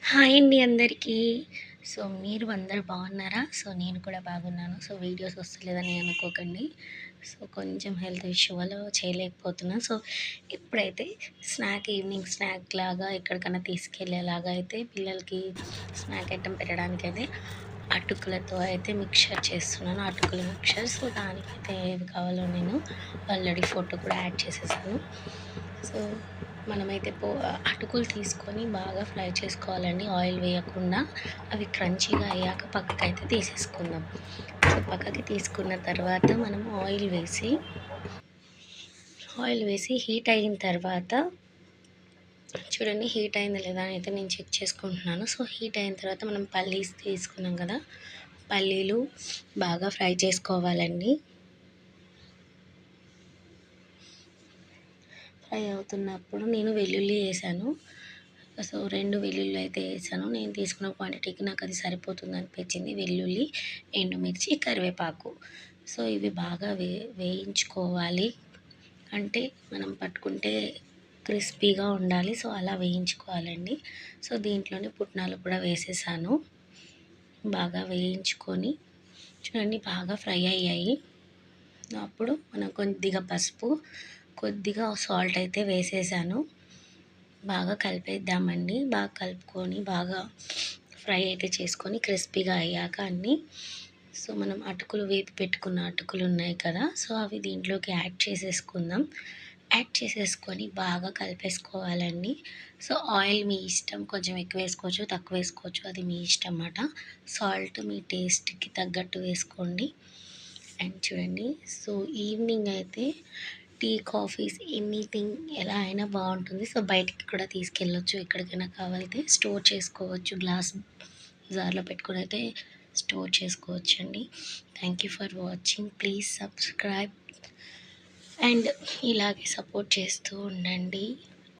Hi అండి అందరికీ. So, మీరు అందరూ బాగున్నారా? సో, నేను కూడా బాగున్నాను. సో, వీడియోస్ వస్తలేదని అనుకోకండి. సో, కొంచెం హెల్త్ ఇష్యూ వల్ల చేయలేకపోతున్నా. సో, ఇప్పుడైతే ఈవినింగ్ స్నాక్ లాగా ఎక్కడికన్నా తీసుకెళ్ళేలాగా అయితే పిల్లలకి స్నాక్ ఐటెం పెట్టడానికైతే అటుకులతో అయితే మిక్చర్ చేస్తున్నాను. అటుకుల మిక్చర్. సో, దానికైతే ఏవి కావాలో నేను ఆల్రెడీ ఫోటో కూడా యాడ్ చేసేసాను. సో, మనమైతే అటుకులు తీసుకొని బాగా ఫ్రై చేసుకోవాలండి, ఆయిల్ వేయకుండా. అవి క్రంచీగా అయ్యాక పక్కకైతే తీసేసుకుందాం. సో, పక్కకి తీసుకున్న తర్వాత మనం ఆయిల్ వేసి హీట్ అయిన తర్వాత చూడండి, హీట్ అయిందా లేదా అని అయితే నేను చెక్ చేసుకుంటున్నాను. సో, హీట్ అయిన తర్వాత మనం పల్లీస్ తీసుకున్నాం కదా, పల్లీలు బాగా ఫ్రై చేసుకోవాలండి. ఫ్రై అవుతున్నప్పుడు నేను వెల్లుల్లి వేసాను. సో, 2 వెల్లుల్లి అయితే వేసాను. నేను తీసుకున్న క్వాంటిటీకి నాకు అది సరిపోతుంది అనిపించింది. వెల్లుల్లి, ఎండుమిర్చి, కరివేపాకు. సో, ఇవి బాగా వేయించుకోవాలి. అంటే మనం పట్టుకుంటే క్రిస్పీగా ఉండాలి. సో, అలా వేయించుకోవాలండి. సో, దీంట్లోనే పుట్నాలు కూడా వేసేసాను. బాగా వేయించుకొని చూడండి, బాగా ఫ్రై అయ్యాయి. అప్పుడు మనం కొద్దిగా పసుపు, కొద్దిగా సాల్ట్ అయితే వేసేసాను. బాగా కలిపేద్దామండి. బాగా కలుపుకొని బాగా ఫ్రై అయితే చేసుకొని క్రిస్పీగా అయ్యాక అన్నీ, సో, మనం వేపి పెట్టుకున్న అటుకులు ఉన్నాయి కదా, సో, అవి దీంట్లోకి యాడ్ చేసేసుకుందాం. యాడ్ చేసేసుకొని బాగా కలిపేసుకోవాలండి. సో, ఆయిల్ మీ ఇష్టం, కొంచెం ఎక్కువ వేసుకోవచ్చు, తక్కువ వేసుకోవచ్చు, అది మీ ఇష్టం అన్నమాట. సాల్ట్ మీ టేస్ట్కి తగ్గట్టు వేసుకోండి. అండ్ చూడండి, సో, ఈవినింగ్ అయితే టీ, కాఫీస్, ఎనీథింగ్ ఎలా అయినా బాగుంటుంది. సో, బయటికి కూడా తీసుకెళ్ళొచ్చు, ఎక్కడికైనా కావాలితే స్టోర్ చేసుకోవచ్చు. గ్లాస్ జార్లో పెట్టుకుని అయితే స్టోర్ చేసుకోవచ్చండి. Thank you for watching. Please subscribe and ఇలాగే సపోర్ట్ చేస్తూ ఉండండి.